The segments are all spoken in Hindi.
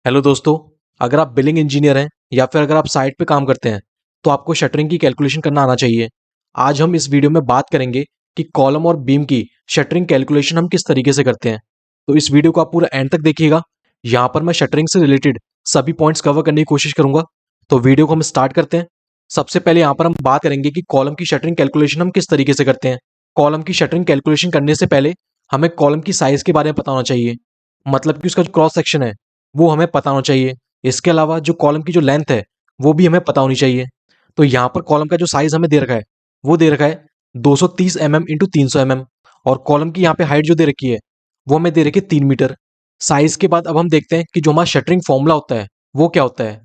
हेलो दोस्तों। अगर आप बिलिंग इंजीनियर हैं या फिर अगर आप साइट पे काम करते हैं तो आपको शटरिंग की कैलकुलेशन करना आना चाहिए। आज हम इस वीडियो में बात करेंगे कि कॉलम और बीम की शटरिंग कैलकुलेशन हम किस तरीके से करते हैं। तो इस वीडियो को आप पूरा एंड तक देखिएगा। यहाँ पर मैं शटरिंग से रिलेटेड सभी पॉइंट्स कवर करने की कोशिश करूंगा। तो वीडियो को हम स्टार्ट करते हैं। सबसे पहले यहाँ पर हम बात करेंगे कि कॉलम की शटरिंग कैलकुलेशन हम किस तरीके से करते हैं। कॉलम की शटरिंग कैलकुलेशन करने से पहले हमें कॉलम की साइज के बारे में पता होना चाहिए, मतलब कि उसका जो क्रॉस सेक्शन है वो हमें पता होना चाहिए। इसके अलावा जो कॉलम की जो लेंथ है वो भी हमें पता होनी चाहिए। तो यहाँ पर कॉलम का जो साइज हमें दे रखा है वो दे रखा है 230 mm इंटू 300 mm, और कॉलम की यहाँ पे हाइट जो दे रखी है वो हमें दे रखी है 3 मीटर। साइज के बाद अब हम देखते हैं कि जो हमारा शटरिंग फॉर्मूला होता है वो क्या होता है।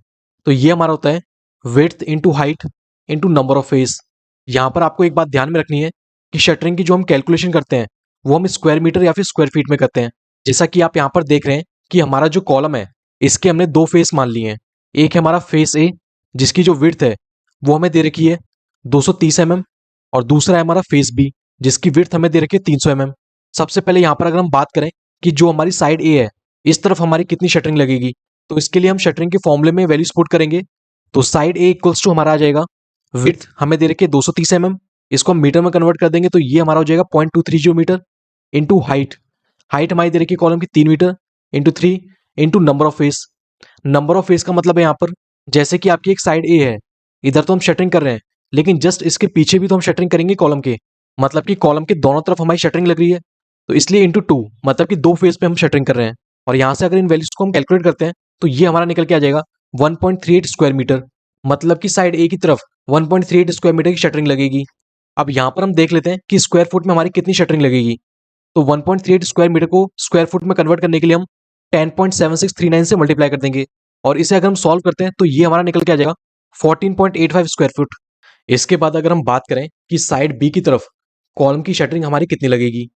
तो ये हमारा होता है width into height into number of face. यहाँ पर आपको एक बात ध्यान में रखनी है कि शटरिंग की जो हम कैलकुलेशन करते हैं वो हम स्क्वायर मीटर या फिर स्क्वायर फीट में करते हैं। जैसा कि आप यहाँ पर देख रहे हैं कि हमारा जो कॉलम है इसके हमने दो फेस मान लिए हैं। एक है हमारा फेस ए जिसकी जो विड्थ है वो हमें दे रखी है 230 mm, और दूसरा है हमारा फेस बी जिसकी विड्थ हमें दे रखी है 300 mm। सबसे पहले यहाँ पर अगर हम बात करें कि जो हमारी साइड ए है इस तरफ हमारी कितनी शटरिंग लगेगी, तो इसके लिए हम शटरिंग के फॉर्मूले में वैल्यूज पुट करेंगे। तो साइड ए इक्वल्स टू हमारा आ जाएगा विड्थ हमें दे रखी है 230 mm, इसको हम मीटर में कन्वर्ट कर देंगे तो ये हमारा हो जाएगा 0.230 मीटर इंटू हाइट। हाइट हमारी दे रखी है कॉलम की 3 meter into 3 into number of face. Number of face का मतलब है यहाँ पर जैसे कि आपकी एक साइड ए है, इधर तो हम शटरिंग कर रहे हैं लेकिन जस्ट इसके पीछे भी तो हम शटरिंग करेंगे कॉलम के, मतलब कि कॉलम के दोनों तरफ हमारी शटरिंग लग रही है। तो इसलिए इंटू 2 मतलब कि दो फेस पे हम शटरिंग कर रहे हैं। और यहाँ से अगर इन वैल्यूज को हम कैलकुलेट करते हैं तो ये हमारा निकल के आ जाएगा 1.38 स्क्वायर मीटर, मतलब कि साइड ए की तरफ 1.38 स्क्वायर मीटर की शटरिंग लगेगी। अब यहाँ पर हम देख लेते हैं कि स्क्वायर फुट में हमारी कितनी शटरिंग लगेगी। तो 1.38 स्क्वायर मीटर को स्क्वायर फुट में कन्वर्ट करने के लिए हम 10.7639 से मल्टीप्लाई कर देंगे, और इसे अगर हम सॉल्व करते हैं तो ये हमारा निकल के आ जाएगा 14.85 स्क्वायर फुट। इसके बाद अगर हम बात करें कि साइड बी की तरफ कॉलम की शटरिंग हमारी कितनी लगेगी,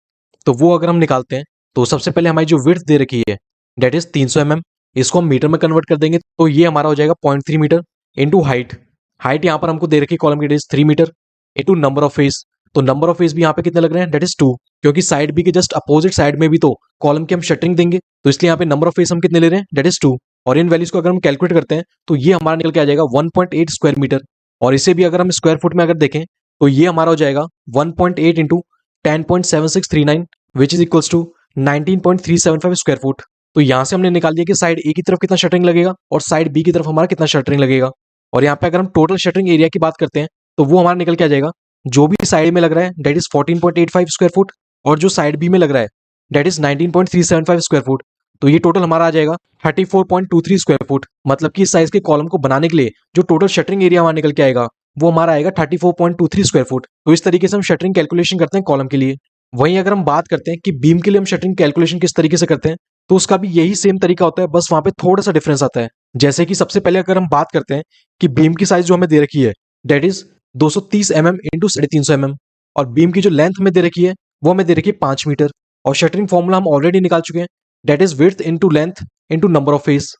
तो वो अगर हम निकालते हैं तो सबसे पहले हमारी जो विड्थ दे रखी है डेट इज 300 mm, इसको हम मीटर में कन्वर्ट कर देंगे तो ये हमारा हो जाएगा 0.3 मीटर इंटू हाइट। हाइट यहाँ पर हमको दे रखी है कॉलम की data is 3 meter into number of face. तो नंबर ऑफ फेस भी यहाँ पे कितने लग रहे हैं, डेट इज 2, क्योंकि साइड बी के जस्ट अपोजिट साइड में भी तो कॉलम की हम शटरिंग देंगे, तो इसलिए यहाँ पे नंबर ऑफ फेस हम कितने ले रहे हैं, डेट इज 2। और इन वैल्यूज को अगर हम कैलकुलेट करते हैं तो ये हमारा निकल के आ जाएगा 1.8 स्क्वायर मीटर। और इसे भी अगर हम स्क्वायर फुट में अगर देखें तो ये हमारा हो जाएगा 1.8 into 10.7639 which is equals to 19.375 square foot. तो यहाँ से हमने निकाल दिया कि साइड ए की तरफ कितना शटरिंग लगेगा और साइड बी की तरफ हमारा कितना शटरिंग लगेगा। और यहाँ पे अगर हम टोटल शटरिंग एरिया की बात करते हैं तो वो हमारा निकल के आ जाएगा जो भी साइड में लग रहा है डेट इज 14.85 स्क्वायर फुट, और जो साइड बी में लग रहा है डेट इज 19.375 स्क्वायर फुट। तो ये टोटल हमारा आ जाएगा 34.23 स्क्वायर फुट, मतलब कि इस साइज के कॉलम को बनाने के लिए जो टोटल शटरिंग एरिया हमारा निकल के आएगा वो हमारा आएगा 34.23 स्क्वायर फुट। तो इस तरीके से हम शटरिंग कैलकुलेशन करते हैं कॉलम के लिए। वहीं अगर हम बात करते हैं कि बीम के लिए हम शटरिंग कैलकुलेशन किस तरीके से करते हैं, तो उसका भी यही सेम तरीका होता है, बस वहां पे थोड़ा सा डिफरेंस आता है। जैसे कि सबसे पहले अगर हम बात करते हैं कि बीम की साइज जो हमें दे रखी है data is 230 mm into 350 mm, और बीम की जो लेंथ हमें दे रखी है वो हमें दे रखी है 5 मीटर। और शटरिंग फॉर्मूला हम ऑलरेडी निकाल चुके हैं, that is width into length into number of face.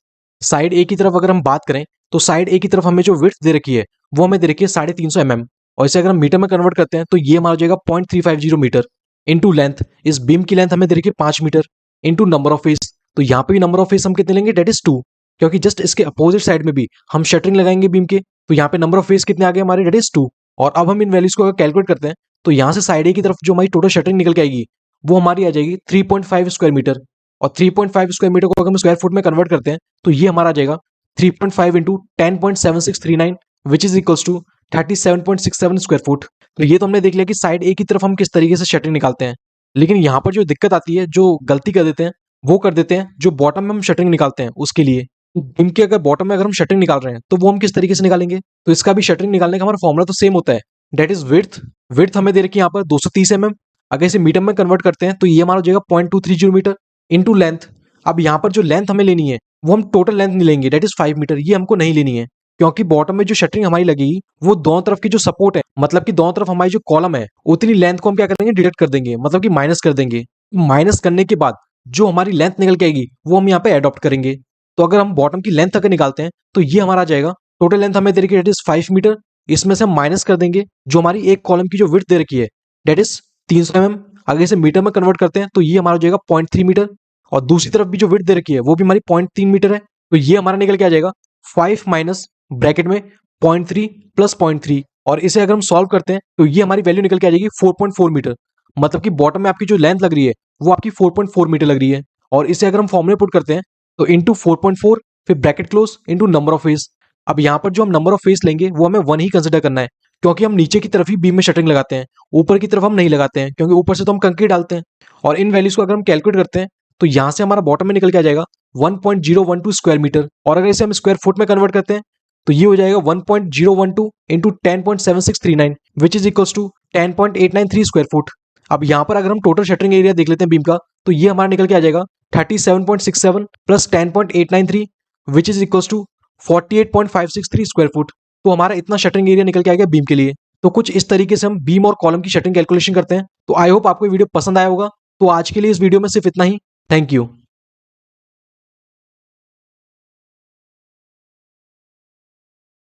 Side A की तरफ अगर हम बात करें तो साइड ए की तरफ हमें जो विड्थ दे रखी है वो हमें दे रखी है 350 mm, और इसे अगर हम मीटर में कन्वर्ट करते हैं तो ये हमारा हो जाएगा 0.350 मीटर इंटू लेंथ। इस बीम की लेंथ हमें दे रखी है 5 meter into number of face. तो यहाँ पे भी नंबर ऑफ फेस हम कितने लेंगे, डेट इज 2, क्योंकि जस्ट इसके अपोजिट साइड में भी हम शटरिंग लगाएंगे बीम के, तो यहाँ पे नंबर ऑफ फेस कितने आ गए हमारे, डेट इज 2। और अब हम इन वैल्यूज को अगर कैलकुलेट करते हैं तो यहाँ से साइड ए की तरफ जो हमारी टोटल शटरिंग निकल के आएगी वो हमारी आ जाएगी 3.5 स्क्वायर मीटर, और 3.5 स्क्वायर मीटर को अगर हम स्क्वायर फुट में कन्वर्ट करते हैं तो ये हमारा आ जाएगा 3.5 into 10.7639 which is equals to 37.67 square foot. तो ये तो हमने देख लिया कि साइड ए की तरफ हम किस तरीके से शटरिंग निकालते हैं। लेकिन यहाँ पर जो दिक्कत आती है, जो गलती कर देते हैं वो कर देते हैं जो बॉटम में हम शटरिंग निकालते हैं उसके लिए। इनके अगर बॉटम में अगर हम शटरिंग निकाल रहे हैं तो वो हम किस तरीके से निकालेंगे, तो इसका भी शटरिंग निकालने का हमारा फॉर्मूला तो सेम होता है, डेट इज विड्थ। विड्थ हमें दे रखी है यहाँ पर 230 mm, अगर इसे मीटर में कन्वर्ट करते हैं तो ये हमारा हो जाएगा 0.230 मीटर इंटू लेंथ। अब यहाँ पर जो लेंथ हमें लेनी है वो हम टोटल लेंथ नहीं लेंगे, डेट इज 5 मीटर, ये हमको नहीं लेनी है, क्योंकि बॉटम में जो शटरिंग हमारी लगेगी वो दोनों तरफ की जो सपोर्ट है, मतलब कि दोनों तरफ हमारी जो कॉलम है उतनी लेंथ को हम क्या करेंगे, डिडक्ट कर देंगे, मतलब कि माइनस कर देंगे। माइनस करने के बाद जो हमारी लेंथ निकल के आएगी वो हम यहाँ पे एडॉप्ट करेंगे। तो अगर हम बॉटम की लेंथ अगर निकालते हैं तो ये हमारा आ जाएगा, टोटल लेंथ हमें दे रखी है डेट इज 5 मीटर, इसमें से हम माइनस कर देंगे जो हमारी एक कॉलम की जो विड्थ दे रखी है डेट इज 300 mm, अगर इसे मीटर में कन्वर्ट करते हैं तो ये हमारा हो जाएगा 0.3 मीटर, और दूसरी तरफ भी जो विड्थ दे रखी है वो भी हमारी 0.3 मीटर है, तो ये हमारा निकल के आ जाएगा 5 माइनस ब्रैकेट में 0.3 प्लस 0.3, और इसे अगर हम सॉल्व करते हैं तो ये हमारी वैल्यू निकल के आ जाएगी 4.4 मीटर। मतलब कि बॉटम में आपकी जो लेंथ लग रही है वो आपकी 4.4 मीटर लग रही है। और इसे अगर हम फॉर्मूले पुट करते हैं तो इंटू 4.4, फिर bracket close into number of face. अब यहाँ पर जो हम नंबर ऑफ फेस लेंगे वो हमें 1 ही कंसिडर करना है, क्योंकि हम नीचे की तरफ ही बीम में शटरिंग लगाते हैं, ऊपर की तरफ हम नहीं लगाते हैं, क्योंकि ऊपर से तो हम कंक्रीट डालते हैं। और इन वैल्यूज को अगर हम कैलकुलेट करते हैं तो यहाँ से हमारा बॉटम में निकल के आ जाएगा 1.012 स्क्वायर मीटर, और अगर इसे हम स्क्वायर फुट में कन्वर्ट करते हैं तो ये हो जाएगा 1.012 into 10.7639 which is equals to 10.893 square foot. अब यहाँ पर अगर हम टोटल शटरिंग एरिया देख लेते हैं बीम का, तो ये हमारा निकल के आ जाएगा 37.67 plus 10.893 which is equals to 48.563 square foot. तो हमारा इतना शटरिंग एरिया निकल के आ गया बीम के लिए। तो कुछ इस तरीके से हम बीम और कॉलम की शटरिंग कैलकुलेशन करते हैं। तो आई होप आपको वीडियो पसंद आया होगा। तो आज के लिए इस वीडियो में सिर्फ इतना ही। Thank you.